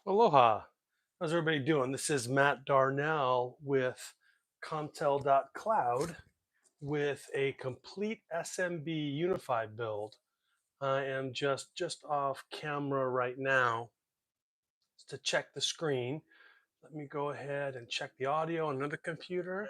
Aloha. How's everybody doing? This is Matt Darnell with ComTel.Cloud with a complete SMB UniFi build. I am just off camera right now to check the screen. Let me go ahead and check the audio on another computer.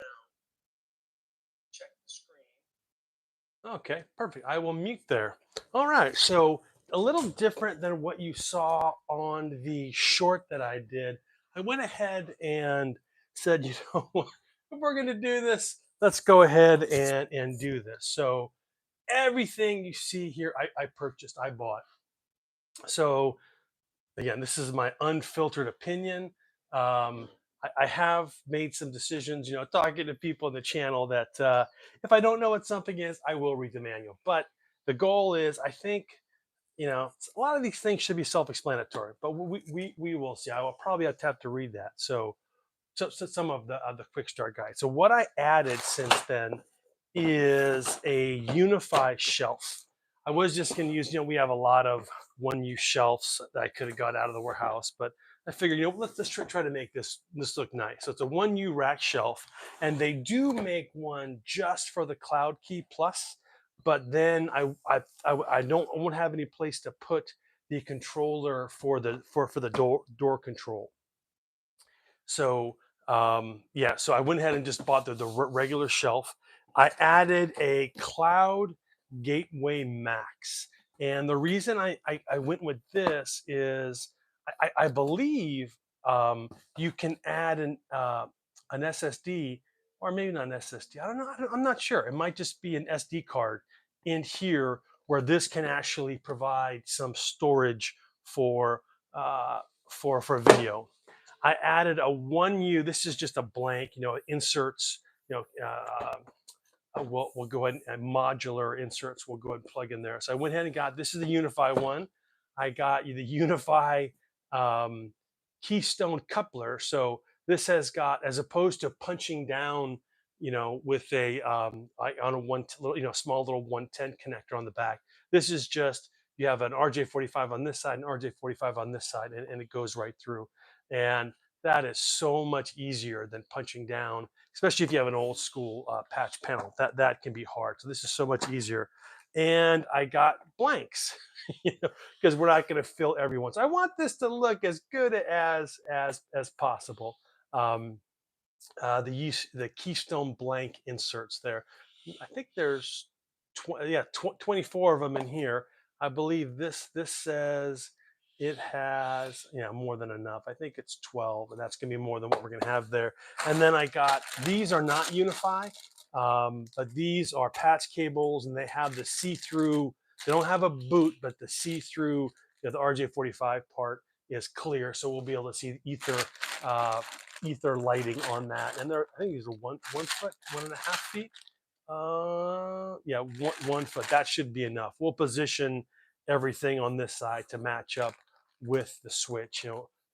Check the screen. Okay, perfect. I will mute there. All right, so a little different than what you saw on the short that I did. I went ahead and said, if we're going to do this, let's go ahead and do this. So everything you see here, I purchased, I bought. So again, this is my unfiltered opinion. I have made some decisions, talking to people in the channel that if I don't know what something is, I will read the manual. But the goal is, I think, a lot of these things should be self-explanatory, but we will see. I will probably have to read that. So some of the quick start guide. So what I added since then is a UniFi shelf. I was just going to use, we have a lot of one-use shelves that I could have got out of the warehouse, but I figured, let's try to make this look nice. So it's a 1U rack shelf, and they do make one just for the Cloud Key Plus, but then I won't have any place to put the controller for the door control. So yeah, so I went ahead and just bought the regular shelf. I added a Cloud Gateway Max. And the reason I went with this is I believe you can add an SSD, or maybe not an SSD. I don't know. I'm not sure. It might just be an SD card in here where this can actually provide some storage for video. I added a 1U. This is just a blank, inserts. We'll go ahead and modular inserts. We'll go ahead and plug in there. So I went ahead and got, this is the UniFi one. I got the UniFi Keystone coupler. So this has got, as opposed to punching down, with a on a small little 110 connector on the back. This is just, you have an RJ45 on this side and RJ45 on this side, and it goes right through. And that is so much easier than punching down, especially if you have an old school patch panel. That can be hard. So this is so much easier. And I got blanks, because we're not going to fill everyone. So I want this to look as good as possible. The Keystone blank inserts there. I think there's 24 of them in here. I believe this says it has more than enough. I think it's 12, and that's gonna be more than what we're gonna have there. And then I got, these are not UniFi, but these are patch cables, and they have the see-through. They don't have a boot, but the see-through, the RJ45 part is clear, so we'll be able to see ether lighting on that. And I think these are 1 foot, 1.5 feet. Yeah, 1 foot. That should be enough. We'll position everything on this side to match up with the switch.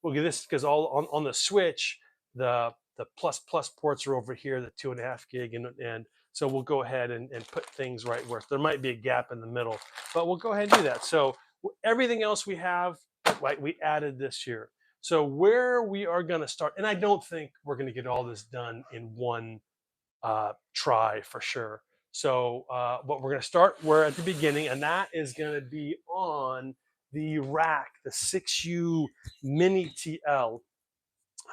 We'll get this, because all on the switch, the plus ports are over here, the 2.5 gig, and so we'll go ahead and put things right where there might be a gap in the middle, but we'll go ahead and do that. So everything else we have, right, we added this year. So where we are going to start, and I don't think we're going to get all this done in one try for sure. So but we're going to start, we're at the beginning, and that is going to be on the rack, the 6U Mini TL.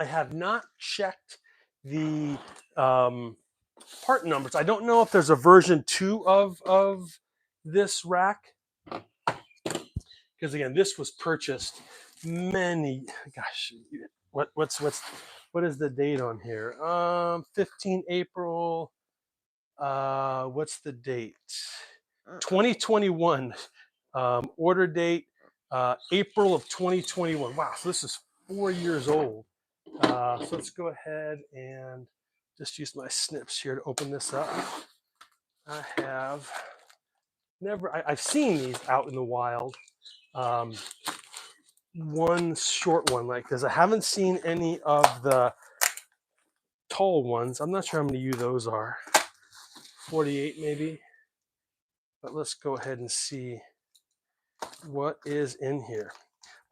I have not checked the part numbers. I don't know if there's a version 2 of this rack, because again, this was purchased gosh, what is the date on here? 15 April. What's the date? 2021. Order date April of 2021. Wow, so this is 4 years old. So let's go ahead and just use my snips here to open this up. I have I've seen these out in the wild. One short one like this. I haven't seen any of the tall ones. I'm not sure how many U those are. 48 maybe. But let's go ahead and see what is in here.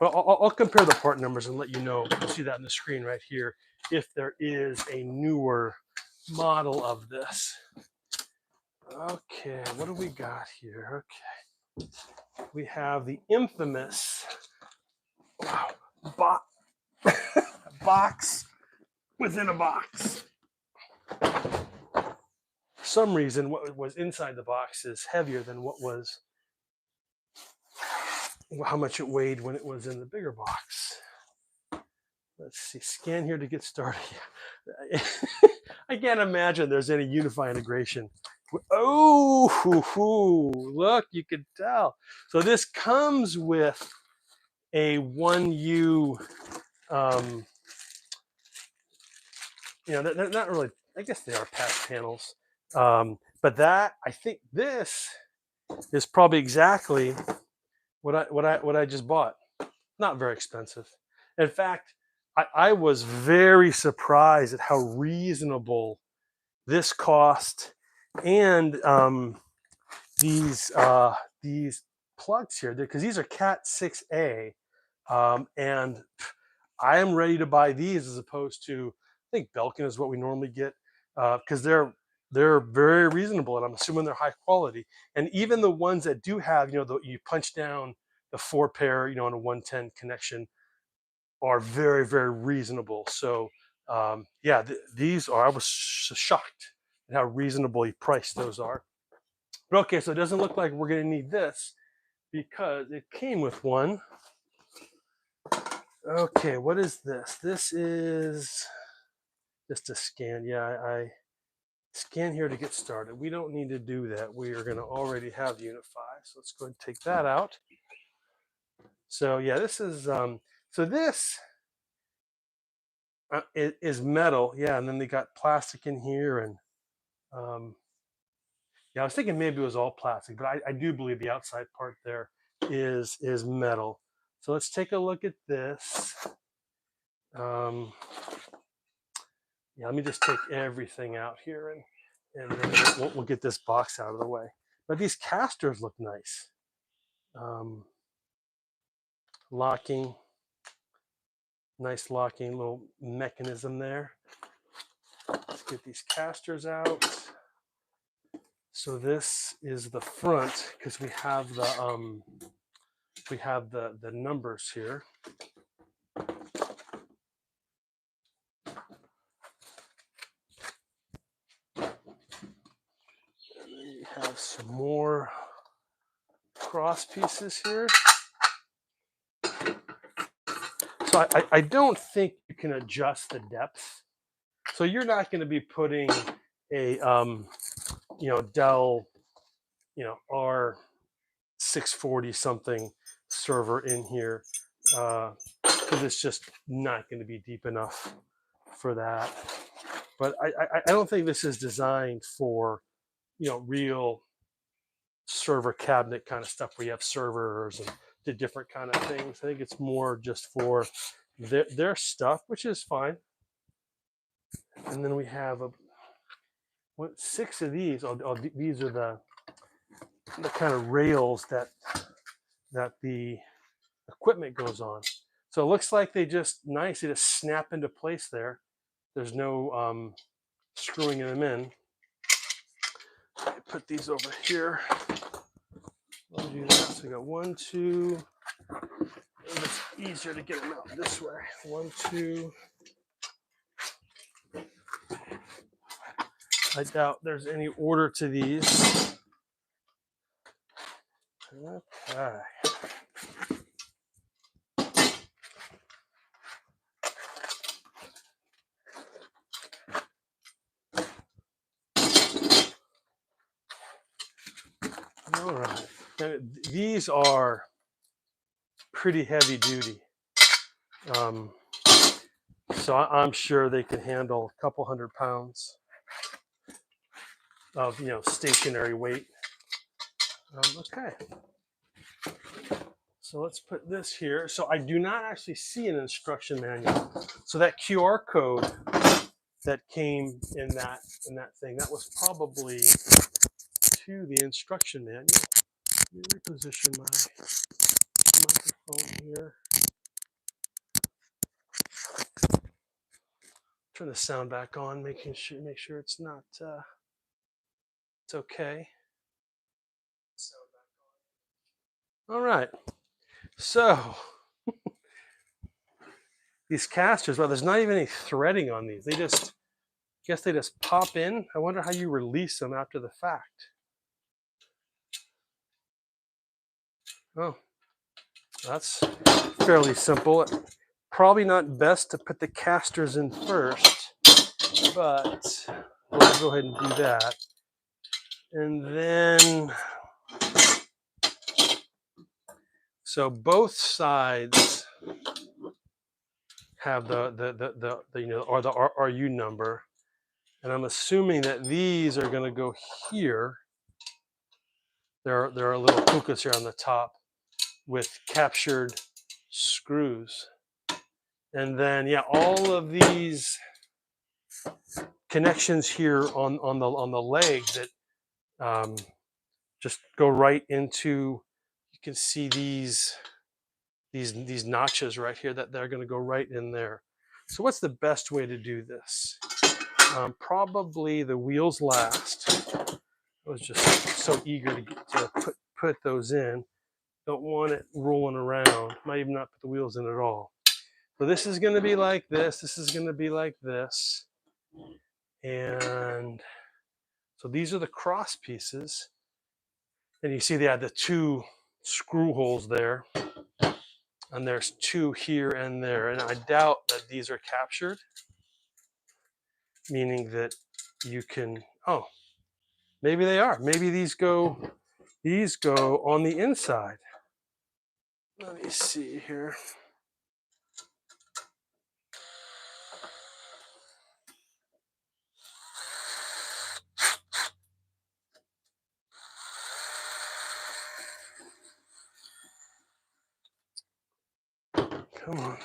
But I'll compare the part numbers and let you know. You'll see that on the screen right here if there is a newer model of this. Okay, what do we got here? Okay, we have the infamous box within a box. For some reason, what was inside the box is heavier than how much it weighed when it was in the bigger box. Let's see, scan here to get started. I can't imagine there's any UniFi integration. Oh, look, you can tell. So this comes with a 1U, they're not really, I guess they are patch panels. But that, I think this is probably exactly what I just bought. Not very expensive. In fact, I was very surprised at how reasonable this cost and these plugs here, because these are Cat 6A, and I am ready to buy these as opposed to, I think Belkin is what we normally get, because they're very reasonable, and I'm assuming they're high quality. And even the ones that do have, you punch down the 4-pair, on a 110 connection, are very, very reasonable. So yeah, these are, I was shocked at how reasonably priced those are. But okay, so it doesn't look like we're going to need this because it came with one. Okay, what is this? This is just a scan. Yeah, I scan here to get started. We don't need to do that. We are going to already have UniFi. So let's go ahead and take that out. So yeah, this is, so this is metal. Yeah, and then they got plastic in here. And yeah, I was thinking maybe it was all plastic, but I do believe the outside part there is metal. So let's take a look at this. Yeah, let me just take everything out here, and then we'll get this box out of the way. But these casters look nice. Locking, nice locking little mechanism there. Let's get these casters out. So this is the front, because we have the numbers here. Have some more cross pieces here. So I don't think you can adjust the depth. So you're not going to be putting a Dell R640 something server in here, because it's just not going to be deep enough for that. But I don't think this is designed for real server cabinet kind of stuff where you have servers and the different kind of things. I think it's more just for their stuff, which is fine. And then we have 6 of these. These are the kind of rails that the equipment goes on. So it looks like they just snap into place there. There's no screwing them in. Put these over here. I'll do that. So we got 1, 2. It's easier to get them out this way. 1, 2. I doubt there's any order to these. Okay. All right. And these are pretty heavy duty. So I'm sure they can handle a couple 100 pounds of stationary weight. Okay. So let's put this here. So I do not actually see an instruction manual. So that QR code that came in that thing, that was probably to the instruction manual. Let me reposition my microphone here. Turn the sound back on, make sure it's not it's okay. All right. So these casters, well, there's not even any threading on these. They just, I guess they just pop in. I wonder how you release them after the fact. Oh, that's fairly simple. Probably not best to put the casters in first, but we'll go ahead and do that. And then, so both sides have the you know, or the RU number, and I'm assuming that these are going to go here. There are little hookahs here on the top with captured screws, and then yeah, all of these connections here on the legs that just go right into. You can see these notches right here that they're going to go right in there. So what's the best way to do this? Probably the wheels last. I was just so eager to put those in. Don't want it rolling around. Might even not put the wheels in at all. So this is going to be like this. This is going to be like this. And so these are the cross pieces. And you see they have the two screw holes there. And there's two here and there. And I doubt that these are captured, meaning that you can, oh, maybe they are. Maybe these go on the inside. Let me see here. Come on.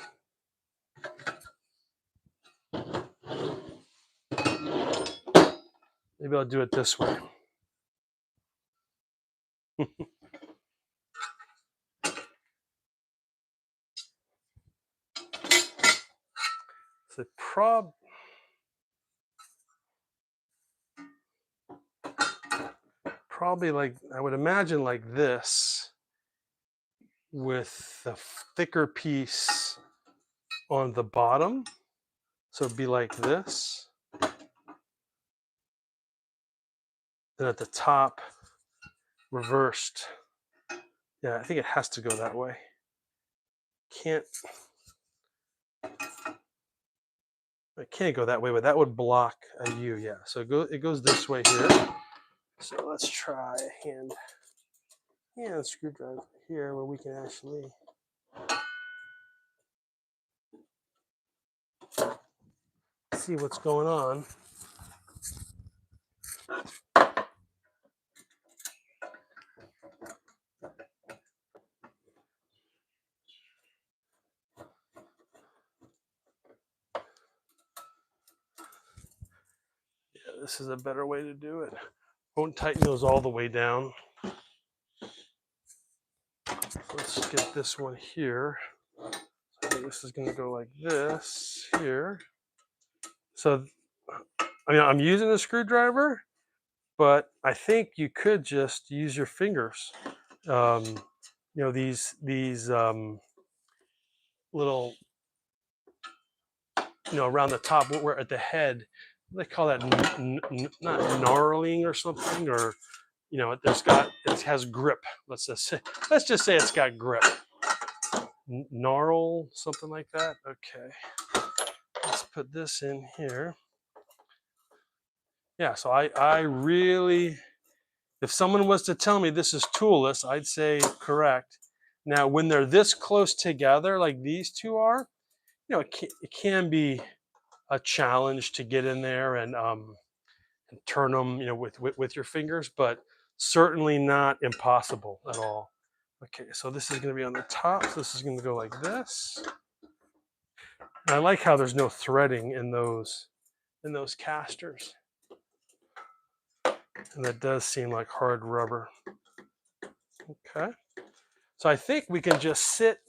Maybe I'll do it this way. So probably like, I would imagine like this, with the thicker piece on the bottom. So it'd be like this. Then at the top, reversed. Yeah, I think it has to go that way. It can't go that way, but that would block a U. Yeah, so it goes this way here. So let's try a hand screwdriver here where we can actually see what's going on. Yeah, this is a better way to do it. Won't tighten those all the way down. Let's get this one here. I think this is going to go like this here. So, I mean, I'm using a screwdriver, but I think you could just use your fingers. You know, these little, you know, around the top, where at the head, they call that not gnarling or something, or, you know, it has grip. Let's just say it's got grip. Gnarl, something like that. Okay, let's put this in here. Yeah, so I really, if someone was to tell me this is toolless, I'd say correct. Now, when they're this close together, like these two are, you know, it can be a challenge to get in there and turn them, you know, with your fingers, but certainly not impossible at all. Okay, so this is going to be on the top. So this is going to go like this. And I like how there's no threading in those casters. And that does seem like hard rubber. Okay. So I think we can just sit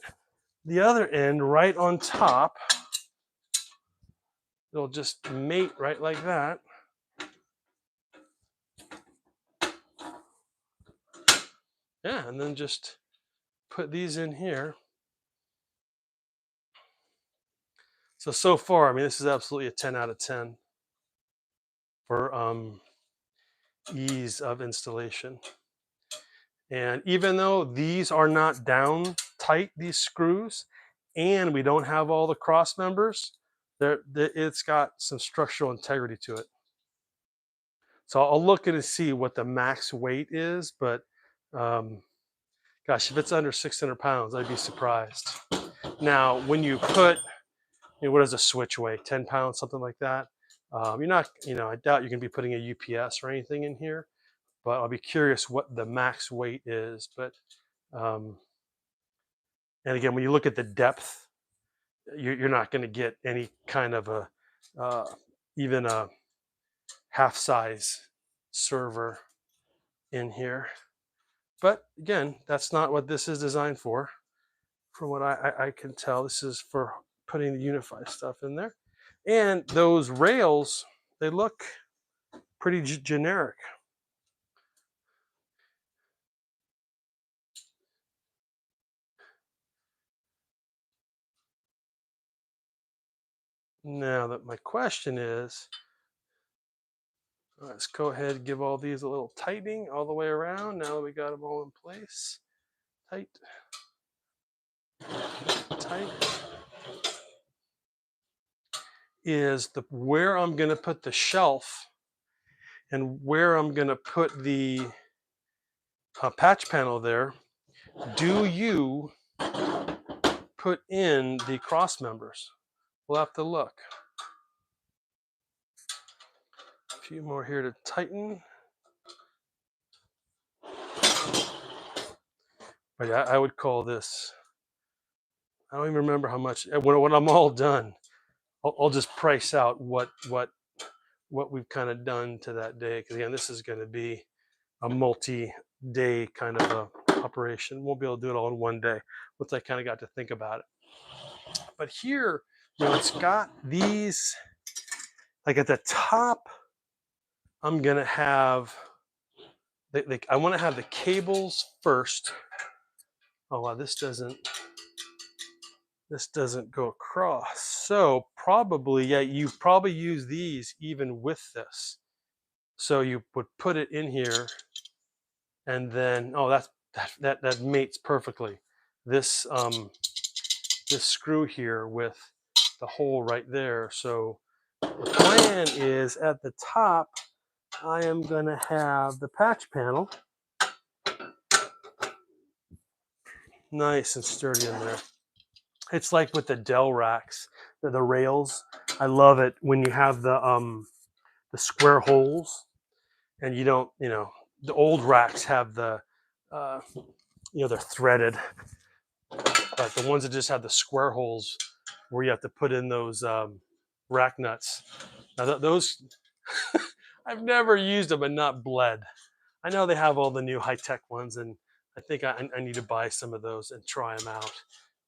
the other end right on top. it'll just mate right like that. Yeah, and then just put these in here. So far, I mean, this is absolutely a 10 out of 10 for ease of installation. And even though these are not down tight, these screws, and we don't have all the cross members, it's got some structural integrity to it. So I'll look and see what the max weight is, but gosh, if it's under 600 pounds, I'd be surprised. Now, when you put, what does a switch weigh? 10 pounds, something like that. You're not, I doubt you're going to be putting a UPS or anything in here, but I'll be curious what the max weight is. But, and again, when you look at the depth, you're not going to get any kind of even a half size server in here. But again, that's not what this is designed for. From what I can tell, this is for putting the UniFi stuff in there. And those rails, they look pretty generic. Now that my question is, let's go ahead and give all these a little tightening all the way around. Now that we got them all in place, tight, tight. Is where I'm going to put the shelf and where I'm going to put the patch panel there. Do you put in the cross members? We'll have to look. A few more here to tighten. But yeah, I would call this, I don't even remember how much, when I'm all done, I'll just price out what we've kind of done to that day. Because again, this is going to be a multi-day kind of a operation. Won't be able to do it all in one day. Once I kind of got to think about it. But here, it's got these, like at the top, I'm going to have, I want to have the cables first. Oh, wow, this doesn't go across. So probably, yeah, you probably use these even with this. So you would put it in here and then, oh, that mates perfectly. This this screw here with the hole right there. So the plan is at the top, I am gonna have the patch panel nice and sturdy in there. It's like with the Dell racks, the rails. I love it when you have the square holes, and you don't, the old racks have the, they're threaded, but the ones that just have the square holes where you have to put in those rack nuts. Now those, I've never used them and not bled. I know they have all the new high-tech ones, and I think I need to buy some of those and try them out.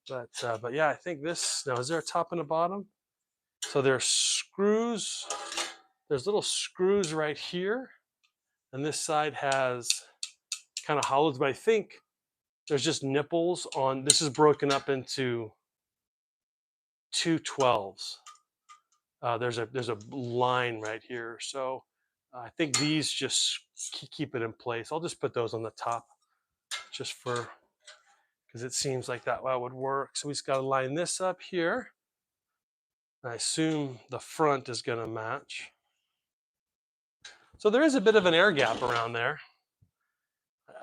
But yeah, I think this, now is there a top and a bottom? So there's screws, there's little screws right here, and this side has kind of hollows, but I think there's just nipples on, this is broken up into two 12s. There's a line right here. So I think these just keep it in place. I'll just put those on the top just for, because it seems like that would work. So we just got to line this up here. I assume the front is going to match. So there is a bit of an air gap around there.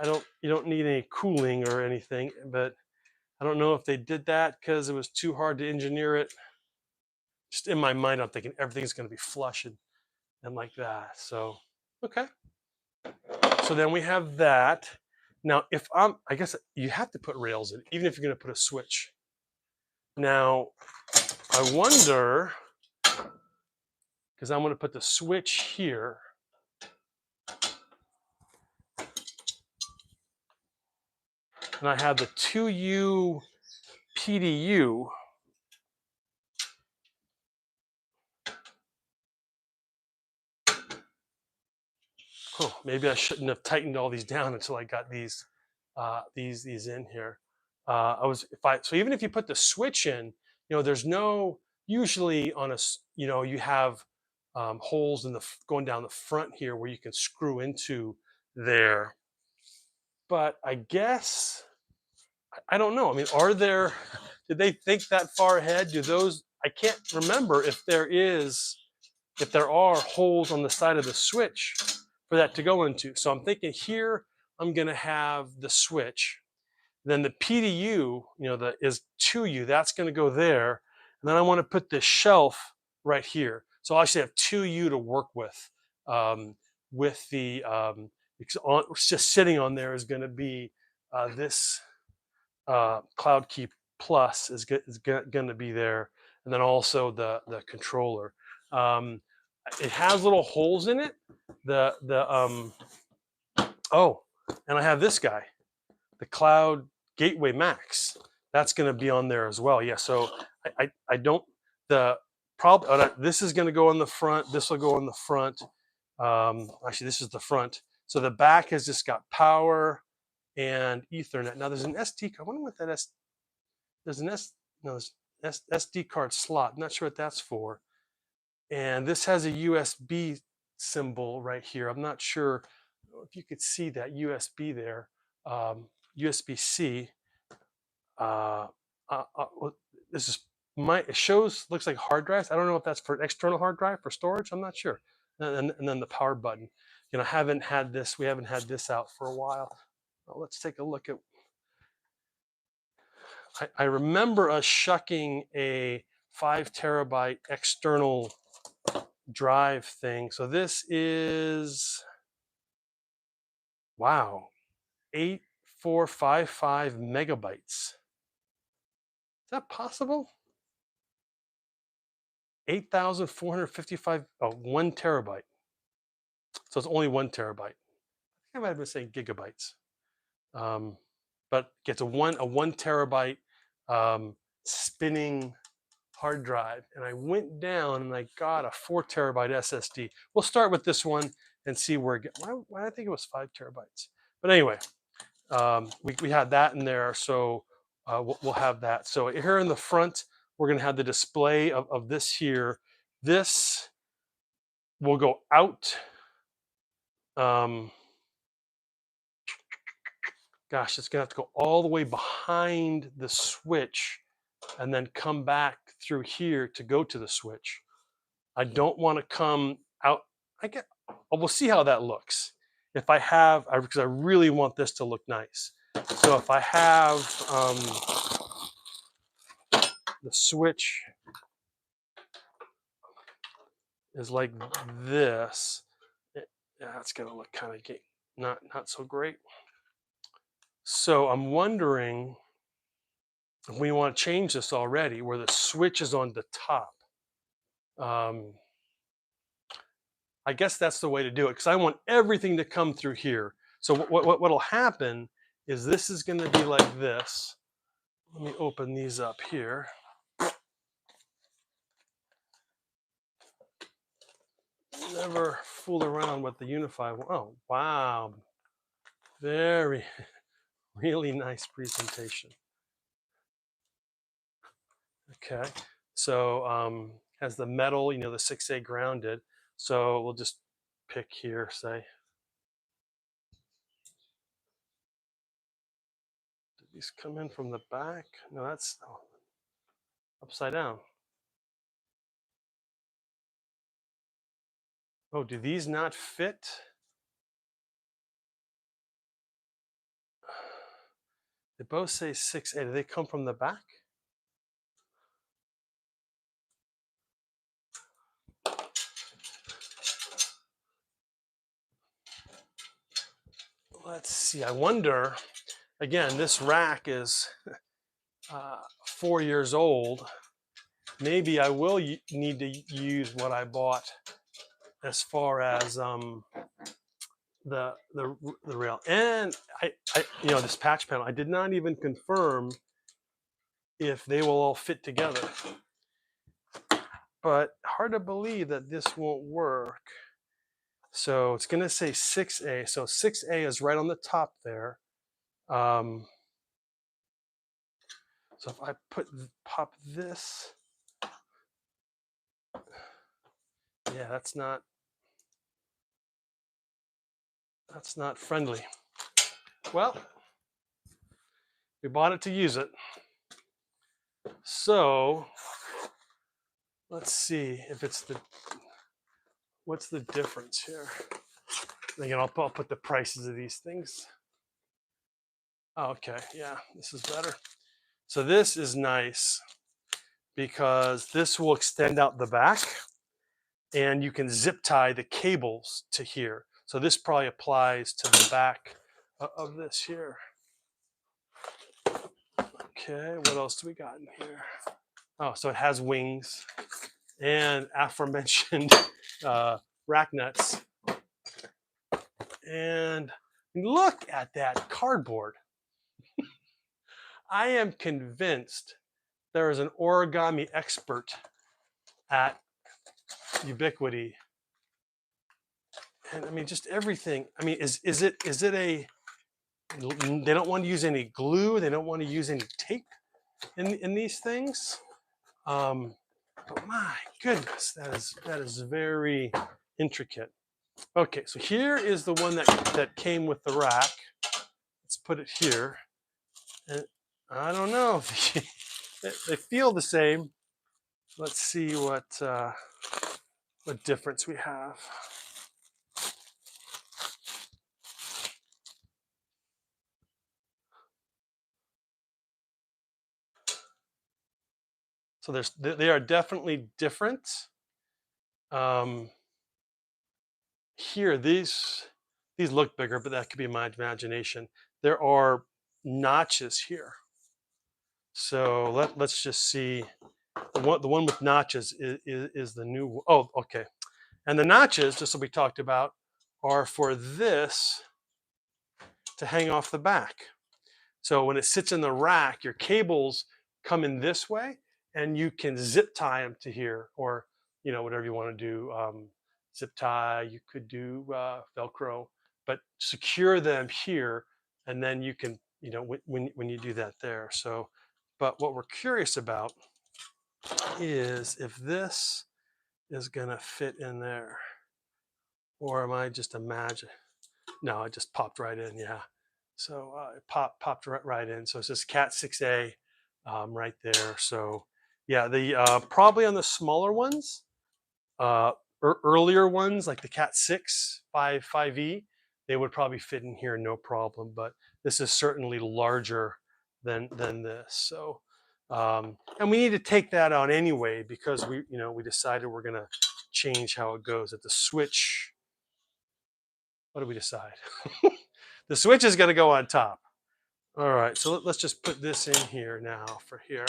You don't need any cooling or anything, but I don't know if they did that because it was too hard to engineer it. Just in my mind, I'm thinking everything's going to be flush and like that. So, okay. So then we have that. Now, I guess you have to put rails in, even if you're going to put a switch. Now, I wonder, because I'm going to put the switch here. And I have the 2U PDU. Oh, maybe I shouldn't have tightened all these down until I got these in here. So even if you put the switch in, there's no usually on you have holes in going down the front here where you can screw into there. But I guess I don't know. I mean, did they think that far ahead? I can't remember if there are holes on the side of the switch for that to go into. So I'm thinking here, I'm going to have the switch. Then the PDU, is 2U, that's going to go there. And then I want to put this shelf right here. So I actually have 2U to work with the, because just sitting on there is going to be this Cloud Key Plus is going to be there. And then also the controller. It has little holes in it. Oh, and I have this guy, the Cloud Gateway Max. That's going to be on there as well. Yeah. So I don't this is going to go on the front. This will go on the front. Actually, this is the front. So the back has just got power and Ethernet. Now there's an SD card. I wonder what that is. There's an SD card slot. I'm not sure what that's for. And this has a USB symbol right here. I'm not sure if you could see that USB there. USB-C. This is looks like hard drives. I don't know if that's for an external hard drive for storage. I'm not sure. And then the power button. We haven't had this out for a while. Well, let's take a look at. I remember us shucking a 5 terabyte external drive thing. So this is, wow, 8455 megabytes. Is that possible? 8,455, 1 terabyte. So it's only 1 terabyte. I might have been saying gigabytes. But it gets a one terabyte spinning hard drive. And I went down and I got a 4 terabyte SSD. We'll start with this one and see where it gets. Why did I think it was 5 terabytes? But anyway, we had that in there. So we'll have that. So here in the front, we're going to have the display of this here. This will go out. Gosh, it's going to have to go all the way behind the switch and then come back through here to go to the switch. I don't want to come out. We'll see how that looks. If I have, because I really want this to look nice. So if I have the switch is like this, it's going to look kind of not so great. So I'm wondering if we want to change this already, where the switch is on the top. I guess that's the way to do it, because I want everything to come through here. So what'll happen is this is going to be like this. Let me open these up here. Never fool around with the UniFi. Oh, wow. Really nice presentation. Okay. So has the metal, the 6A grounded. So we'll just pick here, say. Did these come in from the back? No, that's upside down. Oh, do these not fit? They both say 6A. Do they come from the back? Let's see. I wonder, again, this rack is 4 years old. Maybe I will need to use what I bought as far as the rail. And I this patch panel, I did not even confirm if they will all fit together. But hard to believe that this won't work. So it's going to say 6A. So 6A is right on the top there. So if I pop this, yeah, that's not friendly. Well, we bought it to use it. So let's see if it's what's the difference here? Again, I'll put the prices of these things. Oh, okay, yeah, this is better. So this is nice because this will extend out the back and you can zip tie the cables to here. So this probably applies to the back of this here. Okay, what else do we got in here? Oh, so it has wings and aforementioned rack nuts. And look at that cardboard. I am convinced there is an origami expert at Ubiquity. And I mean, just everything. I mean, is it a, they don't want to use any glue. They don't want to use any tape in these things. But my goodness, that is very intricate. Okay, so here is the one that came with the rack. Let's put it here. And I don't know if they feel the same. Let's see what difference we have. So they are definitely different. Here, these look bigger, but that could be my imagination. There are notches here. So let's just see. The one with notches is the new one. Oh, okay. And the notches, just so we talked about, are for this to hang off the back. So when it sits in the rack, your cables come in this way, and you can zip tie them to here, or whatever you want to do. Zip tie. You could do Velcro, but secure them here, and then you can when you do that there. So, but what we're curious about is if this is gonna fit in there, or am I just imagining? No, it just popped right in. Yeah. So it popped right in. So it says Cat 6A right there. So yeah, the probably on the smaller ones, earlier ones like the Cat 6 5E, they would probably fit in here no problem. But this is certainly larger than this. So and we need to take that out anyway because we decided we're gonna change how it goes at the switch. What did we decide? The switch is going to go on top. All right, so let's just put this in here now for here.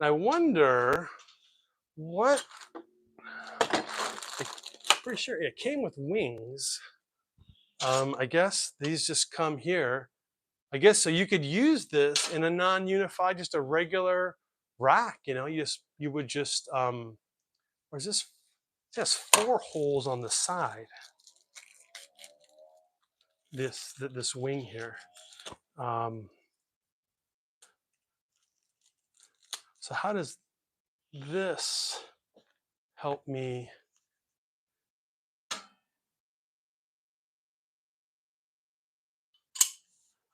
And I wonder what, I'm pretty sure it came with wings. I guess these just come here. I guess so you could use this in a non-UniFi, just a regular rack, you would just, or is this, it has 4 holes on the side. This wing here. So how does this help me?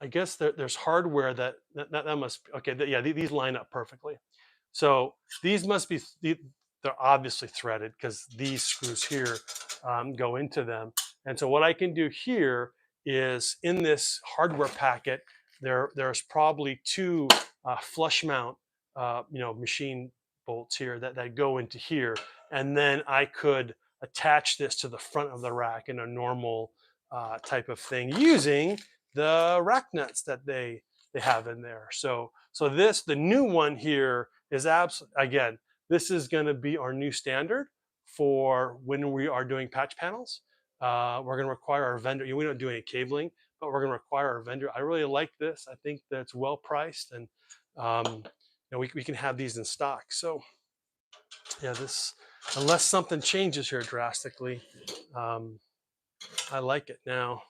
I guess there's hardware that must, okay, yeah, these line up perfectly. So these must be, they're obviously threaded because these screws here go into them. And so what I can do here is in this hardware packet, there's probably 2 flush mount, machine bolts here that go into here. And then I could attach this to the front of the rack in a normal type of thing using the rack nuts that they have in there. So the new one here is absolutely, again, this is going to be our new standard for when we are doing patch panels. We're going to require our vendor, we don't do any cabling, but we're going to require our vendor. I really like this. I think that's well priced, and we can have these in stock. So yeah, this, unless something changes here drastically, I like it now.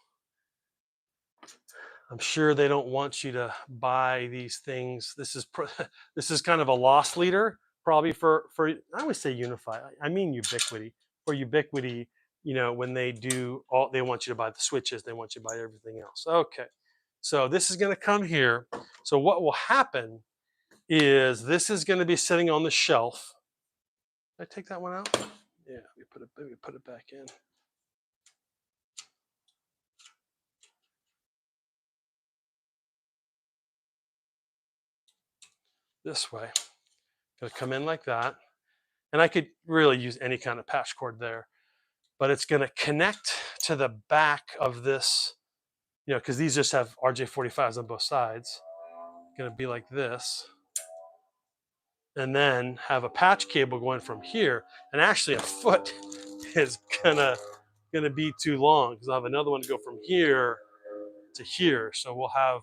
I'm sure they don't want you to buy these things. This is this is kind of a loss leader, probably for I always say UniFi. I mean Ubiquity. For Ubiquity, you know, when they do all, they want you to buy the switches. They want you to buy everything else. Okay, so this is going to come here. So what will happen is this is going to be sitting on the shelf. Did I take that one out? Yeah, let me put it back in. This way. Gonna come in like that. And I could really use any kind of patch cord there, but it's gonna connect to the back of this, you know, because these just have RJ45s on both sides. Gonna be like this. And then have a patch cable going from here. And actually a foot is gonna be too long because I have another one to go from here to here. So we'll have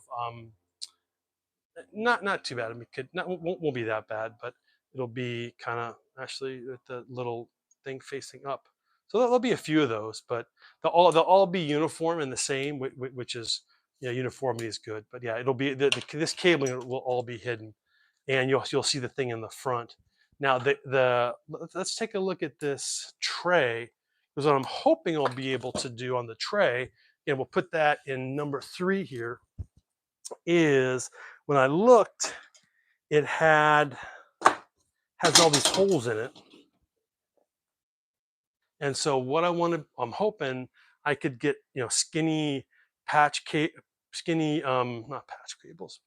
not too bad. I mean, won't be that bad, but it'll be kind of actually with the little thing facing up. So there'll be a few of those, but they'll all be uniform and the same, which is, you know, uniformity is good. But yeah, it'll be this cabling will all be hidden, and you'll see the thing in the front. Now let's take a look at this tray, because what I'm hoping I'll be able to do on the tray, and we'll put that in number 3 here, is when I looked, it has all these holes in it. And so what I'm hoping I could get, you know, skinny not patch cables,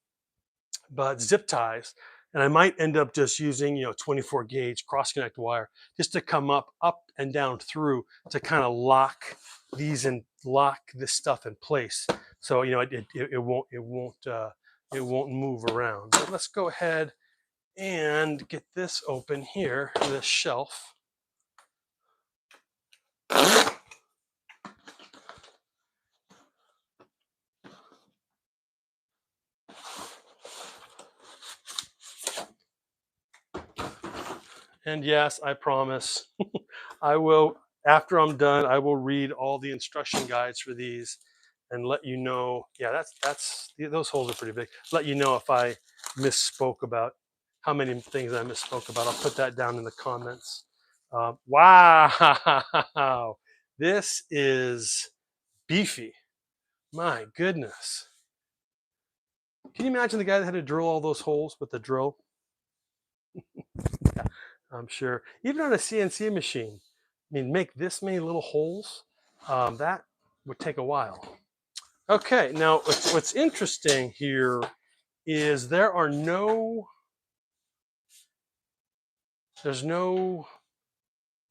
but zip ties. And I might end up just using, you know, 24 gauge cross connect wire just to come up and down through to kind of lock these and lock this stuff in place. So, you know, it won't move around. But let's go ahead and get this open here, this shelf. And yes, I promise I will, after I'm done, I will read all the instruction guides for these and let you know. Yeah, those holes are pretty big. Let you know if I misspoke about how many things I misspoke about. I'll put that down in the comments. Wow, this is beefy. My goodness. Can you imagine the guy that had to drill all those holes with the drill? Yeah, I'm sure. Even on a CNC machine, I mean, make this many little holes, that would take a while. Okay, now what's interesting here is there's no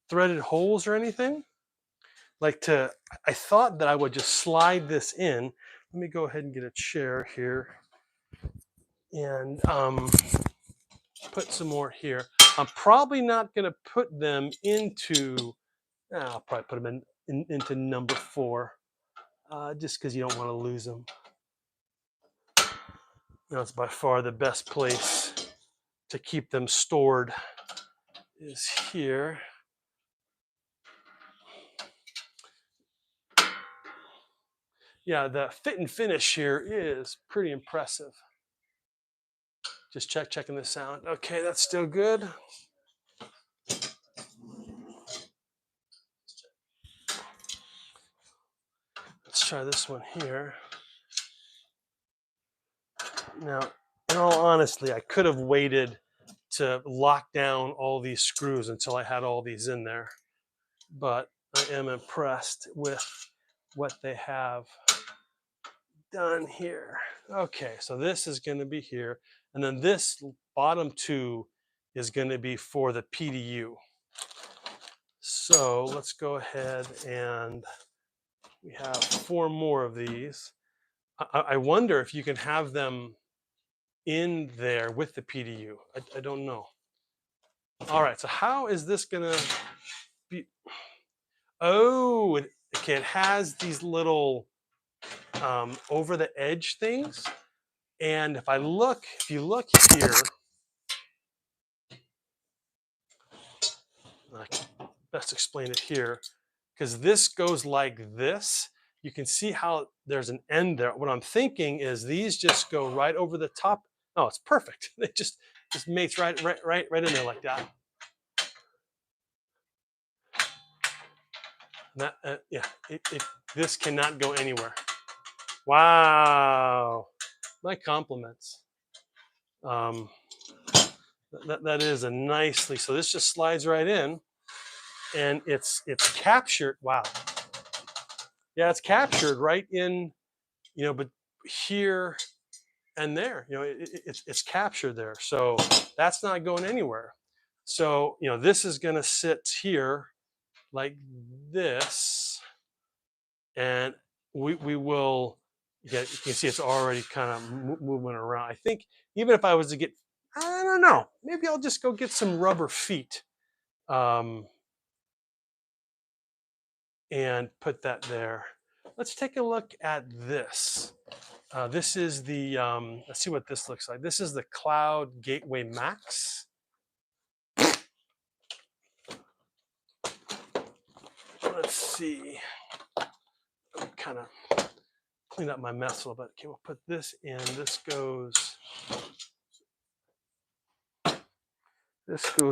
threaded holes or anything. I thought that I would just slide this in. Let me go ahead and get a chair here and put some more here. I'm probably not going to put them into, I'll probably put them into number 4, just because you don't want to lose them. That's by far the best place to keep them stored is here. Yeah, the fit and finish here is pretty impressive. Just checking the sound. Okay, that's still good. Let's try this one here. Now, in all honesty, I could have waited to lock down all these screws until I had all these in there, but I am impressed with what they have done here. Okay, so this is going to be here, and then this bottom 2 is going to be for the PDU. So let's go ahead, and we have 4 more of these. I wonder if you can have them in there with the PDU. I don't know. All right, so how is this gonna be? Oh, okay, it has these little over the edge things. And if you look here, I can best explain it here, because this goes like this. You can see how there's an end there. What I'm thinking is these just go right over the top. Oh, it's perfect. It just mates right in there like that. That, yeah, this cannot go anywhere. Wow, my compliments. That is a nicely, so this just slides right in, and it's captured. Wow, yeah, it's captured right in, but here and there, it's captured there. So that's not going anywhere. So this is going to sit here like this, and we will. Yeah, you can see it's already kind of moving around. I think even if I was to get, I don't know, maybe I'll just go get some rubber feet, and put that there. Let's take a look at this. This is the, let's see what this looks like. This is the Cloud Gateway Max. Let's see. Kind of clean up my mess a little bit. Okay, we'll put this in. This goes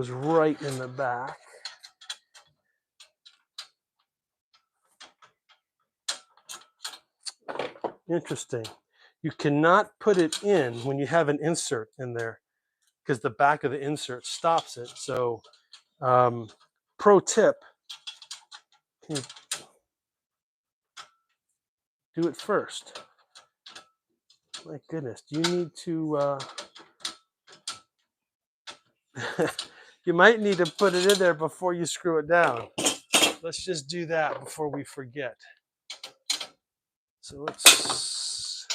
right in the back. Interesting. You cannot put it in when you have an insert in there because the back of the insert stops it. So, pro tip, do it first. My goodness, do you need to, you might need to put it in there before you screw it down. Let's just do that before we forget. So let's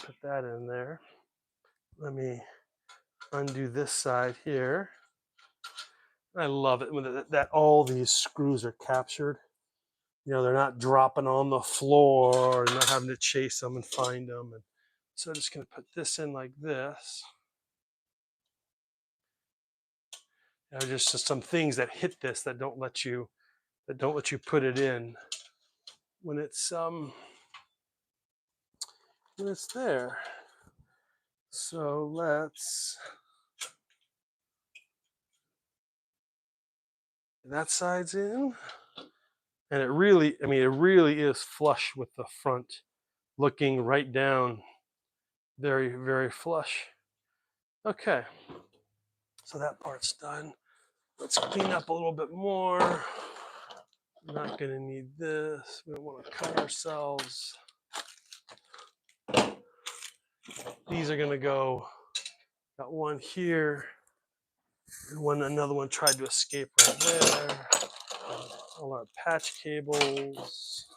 put that in there. Let me undo this side here. I love it when that all these screws are captured. They're not dropping on the floor or not having to chase them and find them. And so I'm just going to put this in like this. Just some things that hit this that don't let you put it in when it's there. So let's, that side's in, and it really is flush with the front, looking right down, very, very flush. Okay, so that part's done. Let's clean up a little bit more. I'm not gonna need this. We don't want to cut ourselves. These are gonna go, got one here, and another one tried to escape right there. All our patch cables.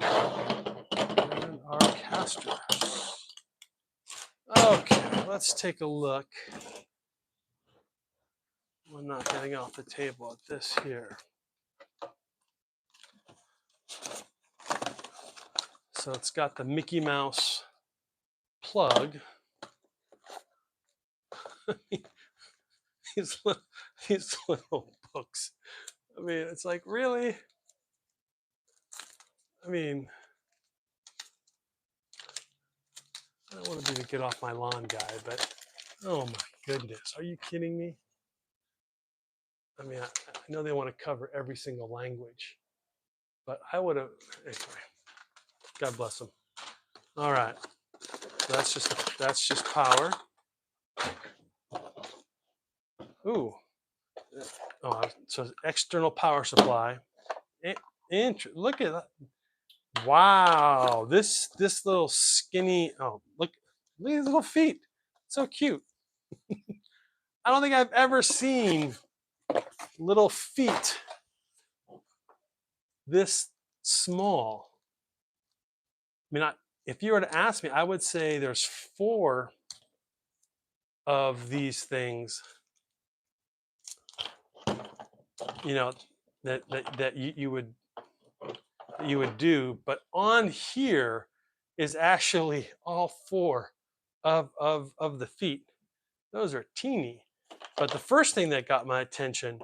And our casters. Okay, let's take a look. We're not getting off the table at this here. So it's got the Mickey Mouse plug. these little books. I mean, it's like, really? I mean, I don't want to be the get off my lawn guy, but oh my goodness, are you kidding me? I mean, I know they want to cover every single language, but I would have, anyway, God bless them. All right, so that's just power. Ooh, oh, so external power supply. Look at that. Wow, this little skinny, oh, look at his little feet. So cute. I don't think I've ever seen little feet this small. I mean, if you were to ask me, I would say there's 4 of these things, that you would do, but on here is actually all 4 of the feet. Those are teeny. But the first thing that got my attention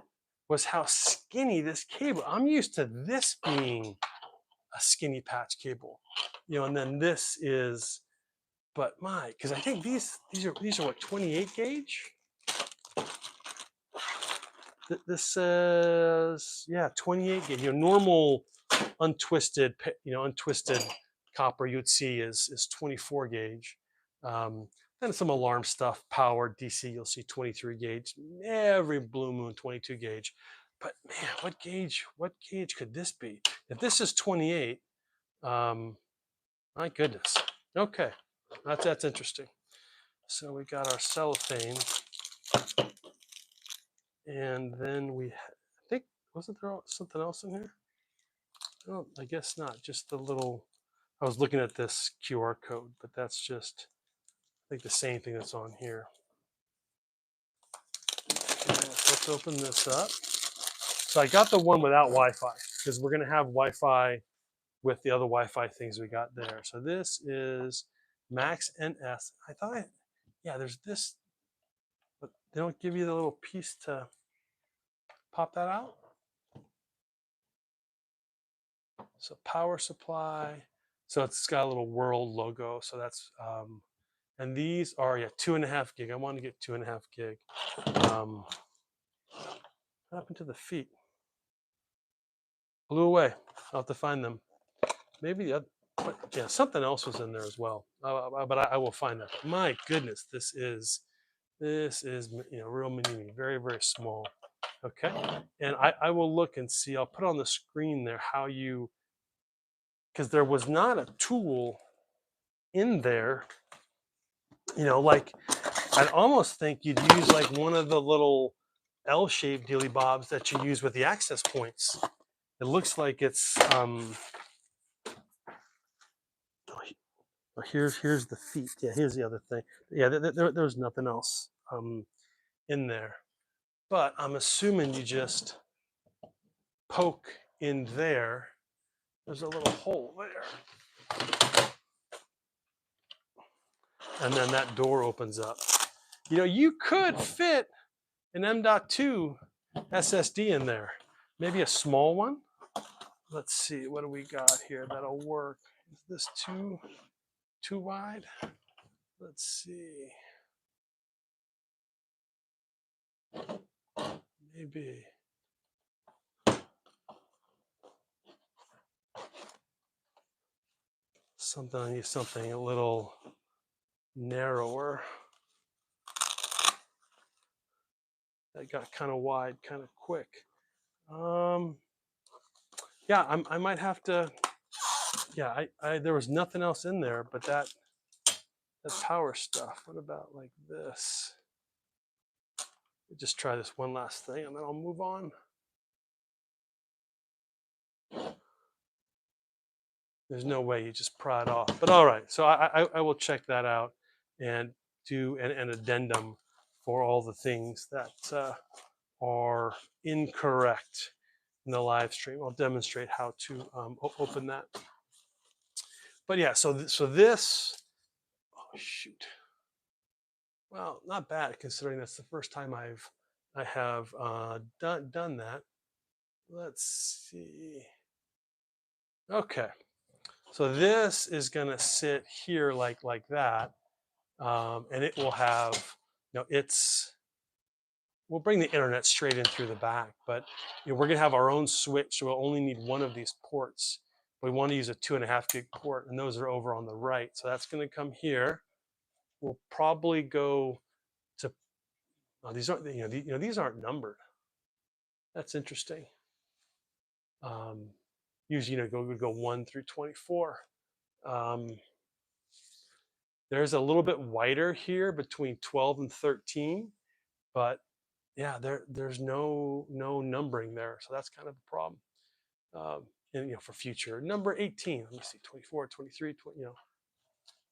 was how skinny this cable. I'm used to this being a skinny patch cable, and then this is, but because I think these are what, 28 gauge. This says, yeah, 28 gauge. Normal untwisted, untwisted copper you'd see is 24 gauge. Then some alarm stuff, power, DC, you'll see 23 gauge. Every blue moon, 22 gauge. But man, what gauge could this be? If this is 28, my goodness. Okay, that's interesting. So we got our cellophane, and then I think, wasn't there something else in here? Oh, I guess not. Just the little. I was looking at this QR code, but that's just, I think, the same thing that's on here. Yeah, so let's open this up. So I got the one without Wi-Fi because we're going to have Wi-Fi with the other Wi-Fi things we got there. So this is Max NS. I thought, yeah, there's this, but they don't give you the little piece to pop that out. So power supply. So it's got a little world logo. So that's, and these are, 2.5 gig. I want to get 2.5 gig. What happened to the feet? Blew away. I'll have to find them. Maybe the other, but yeah, something else was in there as well. But I will find that. My goodness, this is real mini, very, very small. Okay, and I will look and see. I'll put on the screen there how you, because there was not a tool in there. Like, I'd almost think you'd use like one of the little L-shaped dealy bobs that you use with the access points. It looks like it's here's the feet. Yeah, here's the other thing. Yeah, there's nothing else in there. But I'm assuming you just poke in there. There's a little hole there. And then that door opens up. You could fit an M.2 SSD in there. Maybe a small one. Let's see, what do we got here that'll work? Is this too wide? Let's see. Maybe. Something a little narrower. That got kind of wide, kind of quick. Yeah, I might have to. Yeah, there was nothing else in there, but that power stuff. What about like this? Just try this one last thing, and then I'll move on. There's no way you just pry it off. But all right, so I will check that out and do an addendum for all the things that are incorrect in the live stream. I'll demonstrate how to open that. But yeah, so this, oh shoot. Well, not bad considering that's the first time I have done that. Let's see. Okay, so this is gonna sit here like that, and it will have, we'll bring the internet straight in through the back, but we're gonna have our own switch, so we'll only need one of these ports. We want to use a 2.5 gig port, and those are over on the right. So that's gonna come here. We'll probably go to, these aren't, these aren't numbered. That's interesting. Usually, go 1 through 24. There's a little bit wider here between 12 and 13, but yeah, there's no numbering there, so that's kind of a problem. And for future number 18, let me see, 24, 23, 20,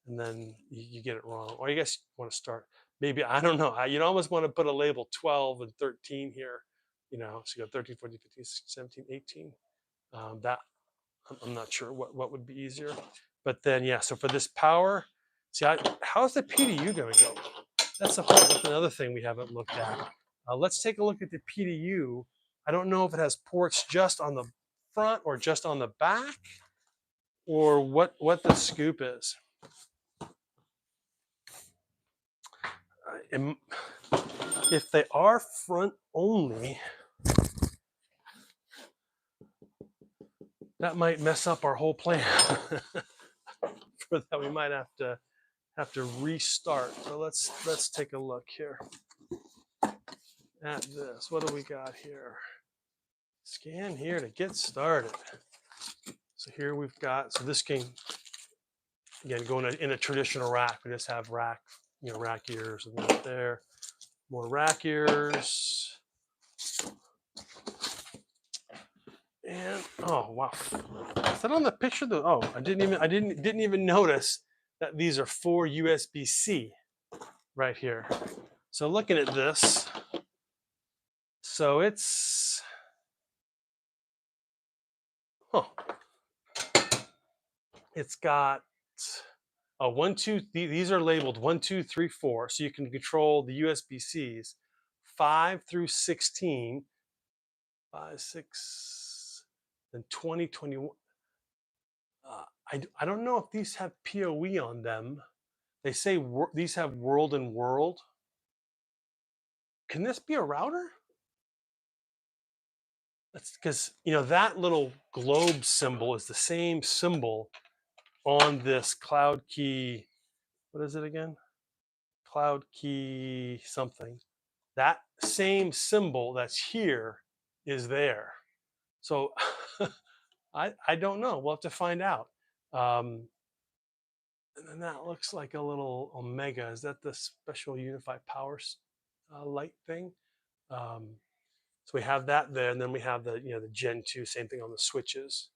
and then you get it wrong, or I guess you want to start. Maybe, I don't know. You almost want to put a label 12 and 13 here, so you got 13, 14, 15, 16, 17, 18. That I'm not sure what would be easier, but then yeah. So for this power, see, how's the PDU going to go? That's another thing we haven't looked at. Let's take a look at the PDU. I don't know if it has ports just on the front or just on the back, or what the scoop is. If they are front only, that might mess up our whole plan. For that, we might have to restart. So let's take a look here at this. What do we got here? Scan here to get started. So here we've got, so this can, again, go in a traditional rack. We just have rack ears and that there. More rack ears. And oh wow, is that on the picture? Oh, I didn't even notice that these are 4 USB-C right here. So looking at this, so it's it's got a 1, 2. These are labeled 1, 2, 3, 4, so you can control the USB-Cs 5 through 16, 5, 6, then 20, 21. I don't know if these have PoE on them. They say these have world and world. Can this be a router? That's because, that little globe symbol is the same symbol on this cloud key. What is it again? Cloud key something. That same symbol that's here is there. So I don't know. We'll have to find out. And then that looks like a little Omega. Is that the special UniFi power light thing? So we have that there, and then we have the Gen 2, same thing on the switches.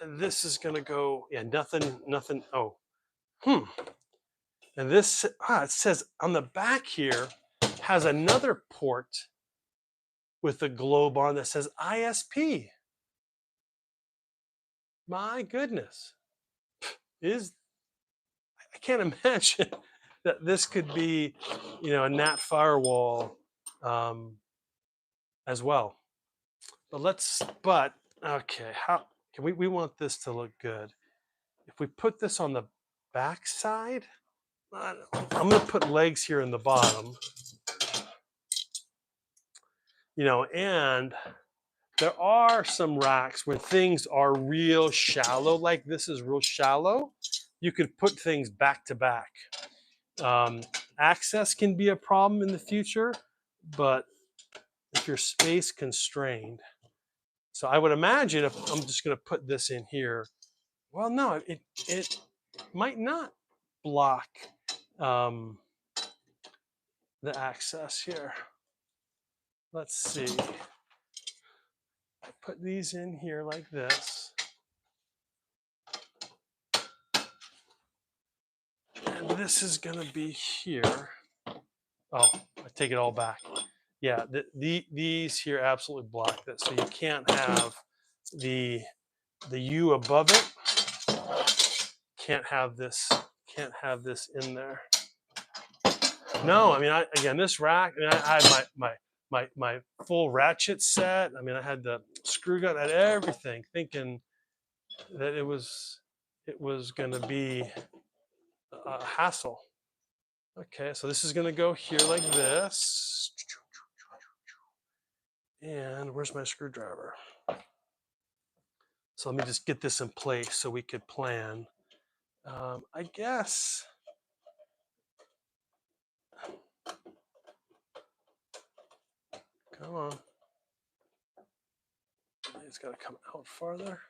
And this is gonna go, nothing. Oh, and this, it says on the back here has another port with a globe on that says ISP. My goodness, I can't imagine that this could be, a NAT firewall as well. But okay, how can we want this to look good? If we put this on the back side, I'm going to put legs here in the bottom, and there are some racks when things are real shallow, like this is real shallow, you could put things back to back. Access can be a problem in the future, but if you're space constrained. So I would imagine if I'm just going to put this in here, well, no, it might not block the access here. Let's see. I put these in here like this. And this is going to be here. Oh, I take it all back. Yeah, these here absolutely block this. So you can't have the U above it. Can't have this in there. No, I mean, again, this rack, I had my full ratchet set. I mean, I had the screw gun, I had everything, thinking that it was going to be a hassle. Okay, so this is going to go here like this. And where's my screwdriver? So let me just get this in place so we could plan. I guess. Come on. It's got to come out farther.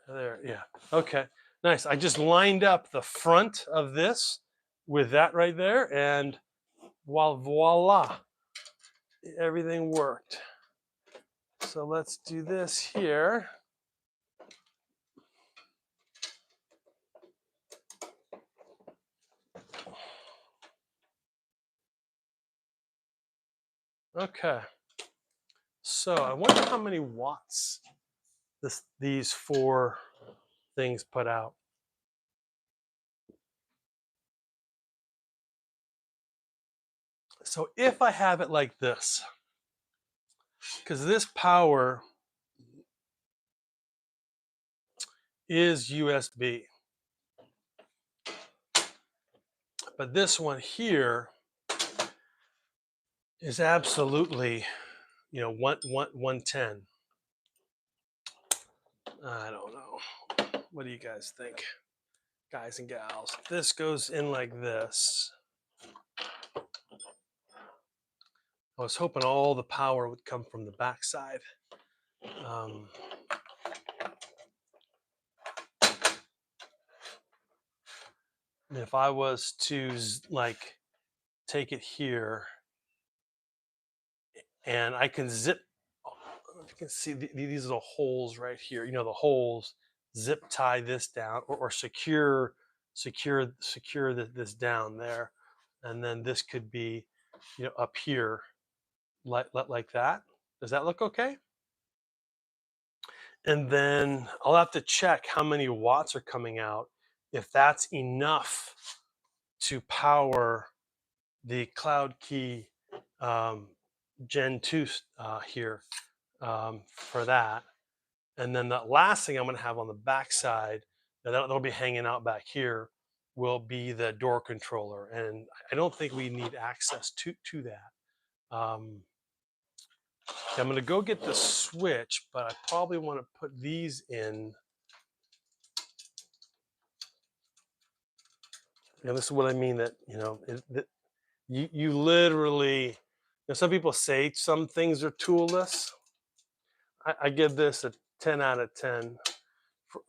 There, yeah. Okay, nice. I just lined up the front of this with that right there, and voila, everything worked. So let's do this here. Okay. So I wonder how many watts these 4 things put out. So if I have it like this, because this power is USB, but this one here is absolutely, 110. I don't know. What do you guys think, guys and gals? This goes in like this. I was hoping all the power would come from the backside. If I was to like take it here, and I can zip, if you can see these little holes right here, the holes, zip tie this down, or secure this down there, and then this could be, up here, like that. Does that look okay? And then I'll have to check how many watts are coming out, if that's enough to power the Cloud Key Gen 2 here, for that. And then the last thing I'm going to have on the back side, that'll be hanging out back here, will be the door controller. And I don't think we need access to that. I'm going to go get the switch, but I probably want to put these in. And this is what I mean, that, you literally, some people say some things are toolless. I give this a 10 out of 10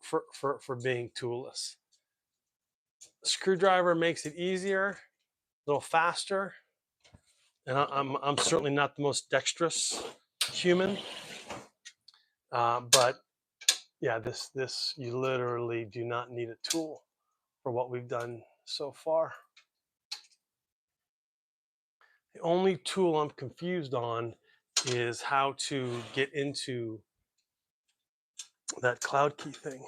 for being toolless. The screwdriver makes it easier, a little faster, and I'm certainly not the most dexterous human, but yeah, this you literally do not need a tool for what we've done so far. The only tool I'm confused on is how to get into that Cloud Key thing.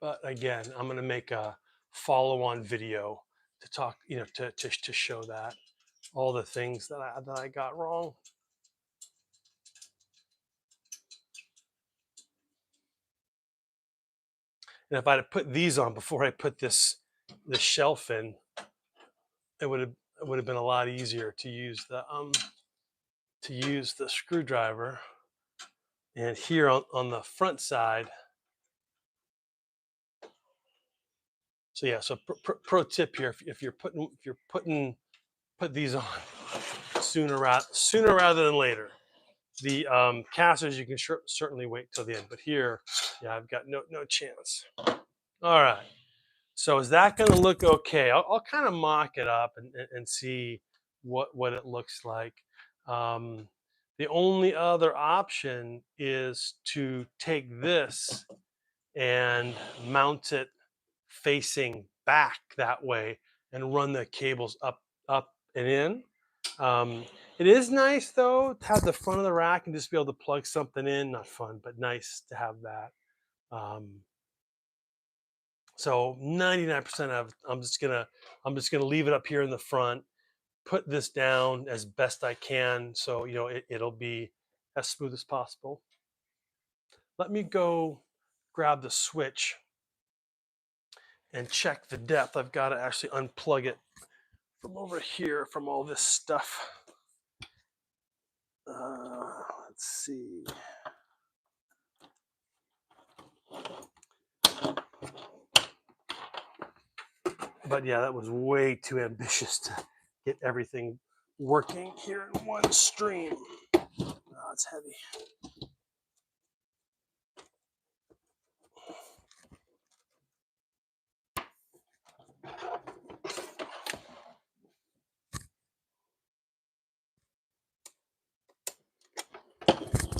But again, I'm going to make a follow-on video to talk, to show that all the things that I got wrong. And if I had put these on before I put this shelf in, it would have been a lot easier to use the screwdriver. And here on the front side. So yeah, so pro tip here: if you're put these on sooner rather than later. The casters, you can certainly wait till the end, but here, yeah, I've got no chance. All right, so is that going to look okay? I'll kind of mock it up and see what it looks like. The only other option is to take this and mount it facing back that way and run the cables up and in. It is nice though to have the front of the rack and just be able to plug something in. Not fun, but nice to have that. So 99% of I'm just gonna leave it up here in the front, put this down as best I can, so it'll be as smooth as possible. Let me go grab the switch and check the depth. I've got to actually unplug it from over here from all this stuff. Let's see. But yeah, that was way too ambitious to get everything working here in one stream. Oh, it's heavy.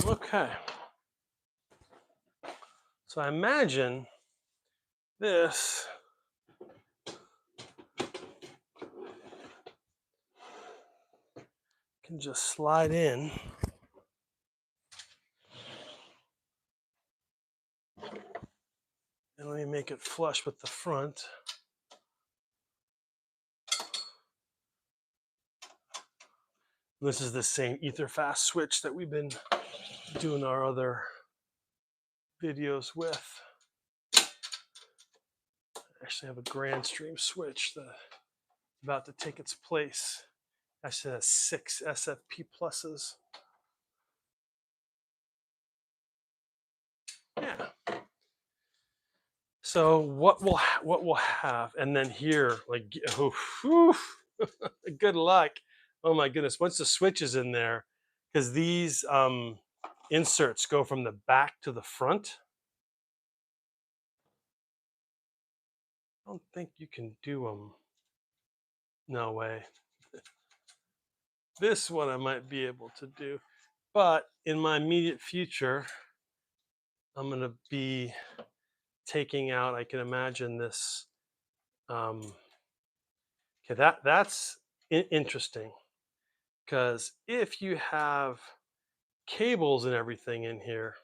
Okay. So I imagine this can just slide in. And let me make it flush with the front. This is the same EtherFast switch that we've been doing our other videos with. I actually have a Grand Stream switch that's about to take its place. Actually has 6 SFP pluses. Yeah. So what we'll have, and then here, like, good luck. Oh my goodness, once the switch is in there, because these inserts go from the back to the front. I don't think you can do them. No way. This one I might be able to do, but in my immediate future, I'm going to be taking out, I can imagine this. Okay, that's interesting, because if you have cables and everything in here,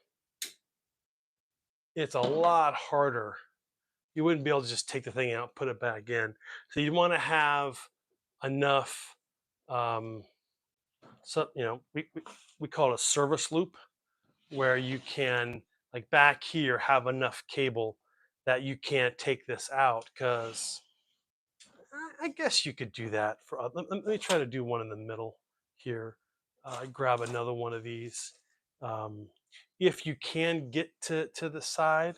it's a lot harder. You wouldn't be able to just take the thing out, put it back in. So you'd want to have enough. So we call it a service loop, where you can, like back here, have enough cable that you can't take this out. Because I guess you could do that. Let me try to do one in the middle here. Grab another one of these. If you can get to the side.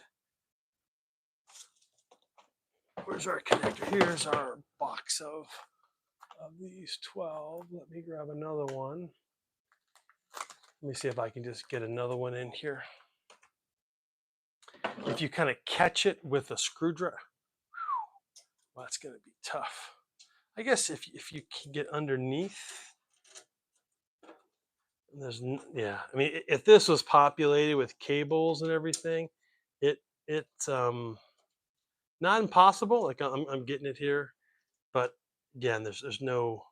Where's our connector? Here's our box of these 12. Let me grab another one. Let me see if I can just get another one in here. If you kind of catch it with a screwdriver, well, that's going to be tough. I guess if you can get underneath, yeah. I mean, if this was populated with cables and everything, it's not impossible. Like I'm getting it here, but again, there's no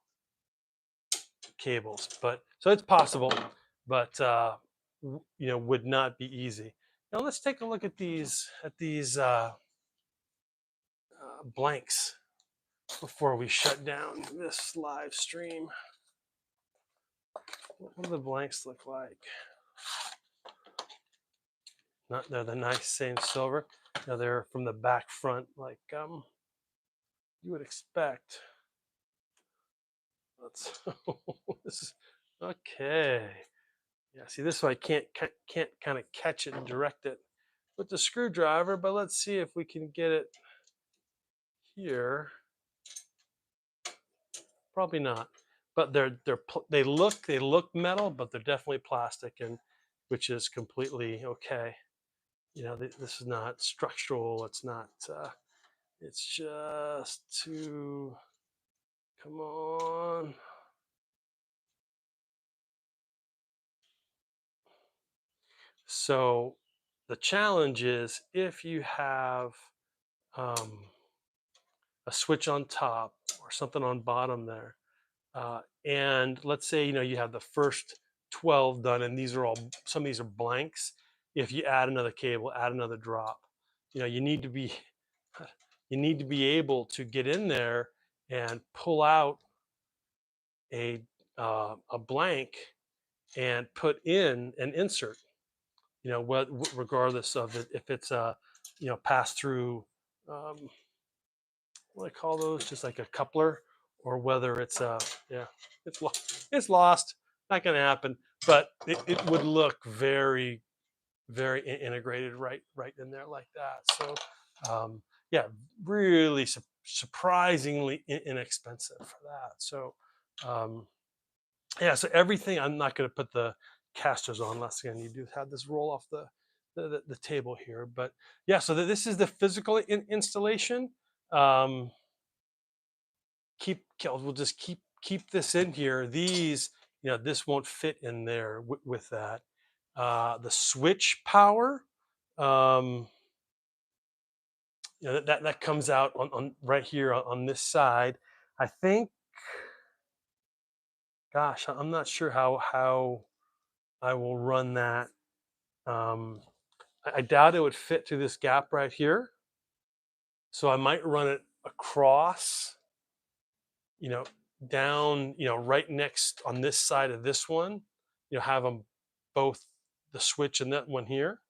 cables, but so it's possible, but would not be easy. Now let's take a look at these blanks before we shut down this live stream. What do the blanks look like? They're the nice same silver. Now they're from the back front, like you would expect. Let's this is okay. Yeah, see, this one I can't kind of catch it and direct it with the screwdriver, but let's see if we can get it here. Probably not, but they look metal, but they're definitely plastic, and which is completely okay. This is not structural. It's not. It's just to come on. So the challenge is if you have a switch on top or something on bottom there, and let's say you have the first 12 done, and some of these are blanks. If you add another cable, add another drop, you need to be able to get in there and pull out a blank and put in an insert. Regardless of it, if it's a pass through, what do I call those? Just like a coupler, or whether it's it's lost. Not going to happen, but it would look very, very integrated right in there like that. So yeah, really surprisingly inexpensive for that. So yeah, so everything, I'm not going to put the casters on unless again you do have this roll off the table here. But yeah, so this is the physical installation. We'll just keep this in here. These, this won't fit in there with that. The switch power, that comes out on right here on this side. I think, gosh, I'm not sure how I will run that. I doubt it would fit through this gap right here. So I might run it across, down, right next on this side of this one, have them both, the switch and that one here,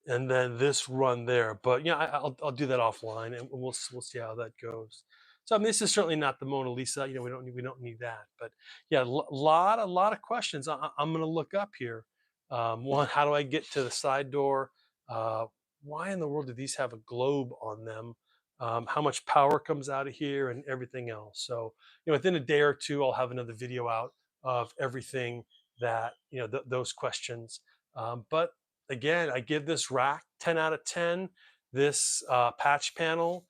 and then this run there. But yeah, I'll do that offline, and we'll see how that goes. So I mean, this is certainly not the Mona Lisa. We don't need that. But yeah, a lot of questions. I'm going to look up here. One, how do I get to the side door? Uh, why in the world do these have a globe on them? How much power comes out of here, and everything else. So within a day or two, I'll have another video out of everything that those questions. But again, I give this rack 10 out of 10. This patch panel,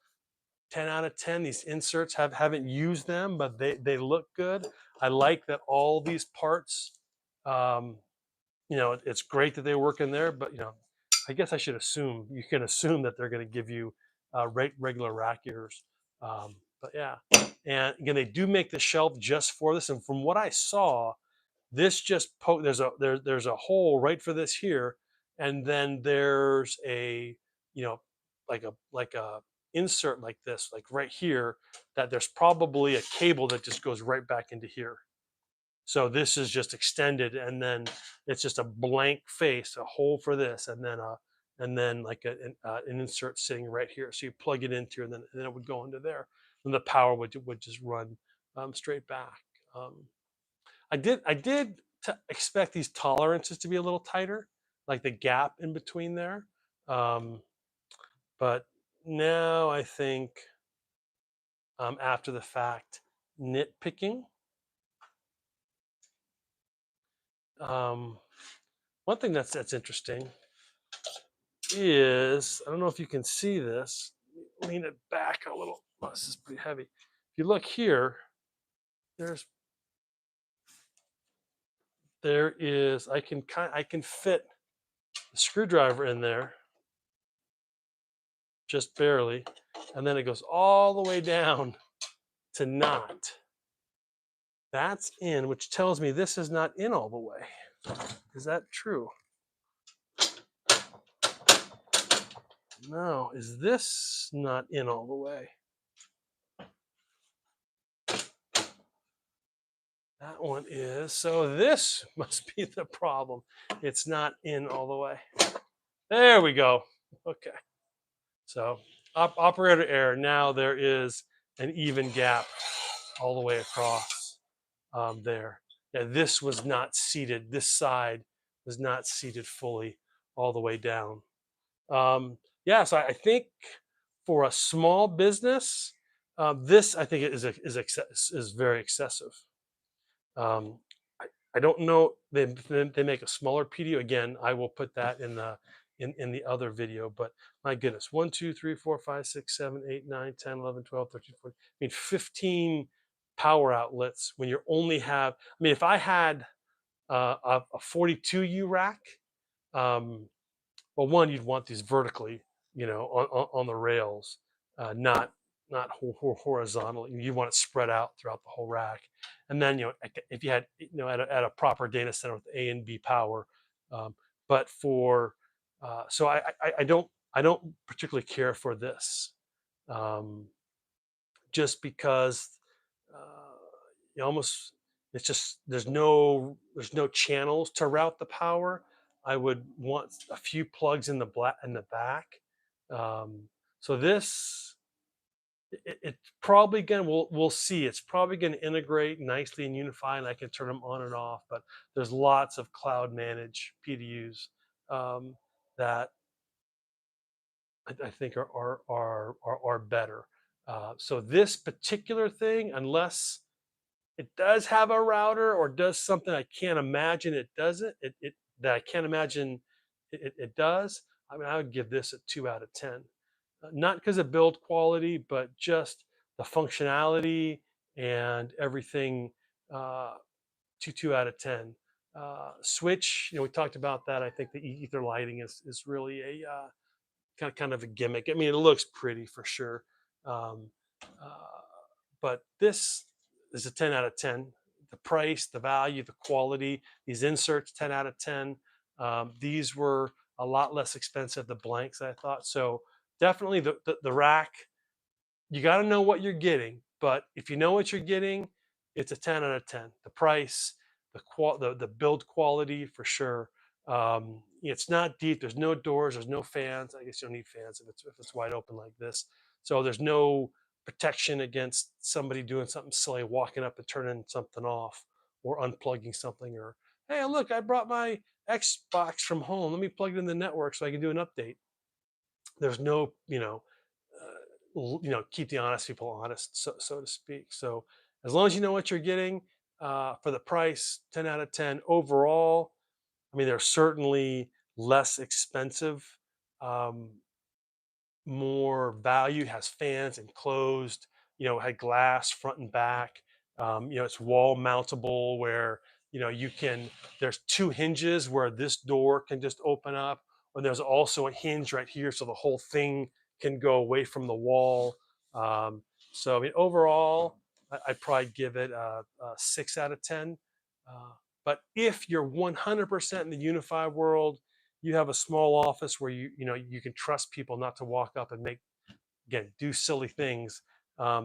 10 out of 10. These inserts haven't used them, but they look good. I like that all these parts, um, it's great that they work in there, but I guess I should assume, you can assume that they're going to give you regular rack ears. But yeah, and again, they do make the shelf just for this. And from what I saw, this just there's a hole right for this here, and then there's a, like a insert like this, like right here, that there's probably a cable that just goes right back into here. So this is just extended, and then it's just a blank face, a hole for this, and then like an insert sitting right here. So you plug it into, and then it would go into there, and the power would just run straight back. Um, I did expect these tolerances to be a little tighter, like the gap in between there. Um, but now I think, after the fact, nitpicking. Um, One thing that's interesting is, I don't know if you can see this. Lean it back a little. Oh, this is pretty heavy. If you look here, there's there is I can fit the screwdriver in there just barely, and then it goes all the way down to not. That's in, which tells me this is not in all the way. Is that true? No. Is this not in all the way? That one is. So this must be the problem. It's not in all the way. There we go. Okay. So operator error. Now there is an even gap all the way across there. Yeah, this was not seated. This side was not seated fully all the way down. Yeah, so I think for a small business, this I think is very excessive. Um, I don't know. They make a smaller PDU. Again, I will put that in the other video. But my goodness, 1, 2, 3, 4, 5, 6, 7, 8, 9, 10, 11, 12, 13, 14. I mean, 15 power outlets when you only have. I mean, if I had a 42U rack, um, well, one, you'd want these vertically, on the rails, not horizontally. You want it spread out throughout the whole rack. And then, if you had, at a proper data center with A and B power, um, but for, so I don't particularly care for this, um, just because, uh, you almost, it's just, there's no channels to route the power. I would want a few plugs in the back. So this, it's probably gonna, we'll see. It's probably gonna integrate nicely in UniFi, and I can turn them on and off. But there's lots of cloud managed PDUs, that I think are better. So this particular thing, unless it does have a router or does something I can't imagine it doesn't, that I can't imagine it does, I mean, I would give this a 2 out of 10. Not because of build quality, but just the functionality and everything. 2 out of 10. Switch, we talked about that. I think the ether lighting is really a, kind of a gimmick. I mean, it looks pretty for sure, um, uh, but this is a 10 out of 10. The price, the value, the quality, these inserts, 10 out of 10. These were a lot less expensive, the blanks, I thought. So definitely the rack, you got to know what you're getting. But if you know what you're getting, it's a 10 out of 10. The price, the build quality for sure. It's not deep. There's no doors. There's no fans. I guess you don't need fans if it's wide open like this. So there's no protection against somebody doing something silly, walking up and turning something off or unplugging something. Or hey, look, I brought my Xbox from home. Let me plug it in the network so I can do an update. There's no, keep the honest people honest, so to speak. So as long as you know what you're getting for the price, 10 out of 10 overall. I mean, they're certainly less expensive, um, more value, has fans enclosed, had glass front and back. It's wall mountable where, you can, there's two hinges where this door can just open up, and there's also a hinge right here so the whole thing can go away from the wall. Um, so, I mean, overall, I'd probably give it a 6 out of 10. Uh, but if you're 100% in the UniFi world, you have a small office where you can trust people not to walk up and again do silly things.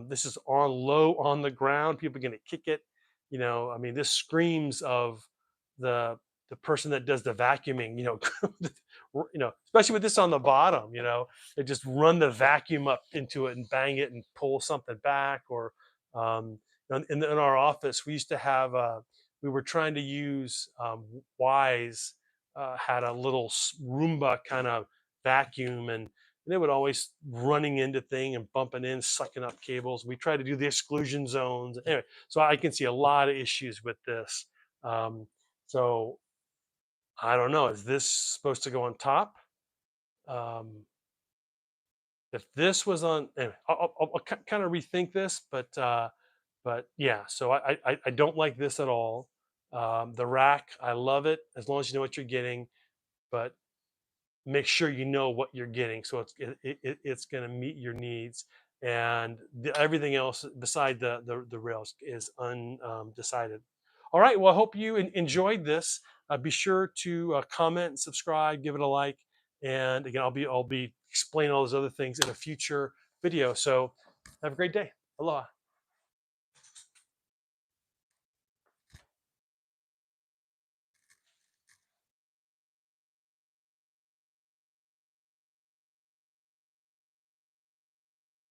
This is on low on the ground. People are going to kick it. I mean, this screams of the the person that does the vacuuming. Especially with this on the bottom. They just run the vacuum up into it and bang it and pull something back. Or um, in our office, we used to have. We were trying to use Wise had a little Roomba kind of vacuum, and they would always running into thing and bumping in, sucking up cables. We try to do the exclusion zones. Anyway, so I can see a lot of issues with this. Um, so I don't know. Is this supposed to go on top? Um, if this was on, anyway, I'll kind of rethink this, but yeah. So I don't like this at all. The rack, I love it as long as you know what you're getting, but make sure you know what you're getting so it's going to meet your needs, and everything else beside the rails is undecided. All right, well, I hope you enjoyed this. Be sure to comment and subscribe, give it a like, and again, I'll be explaining all those other things in a future video. So have a great day. Aloha.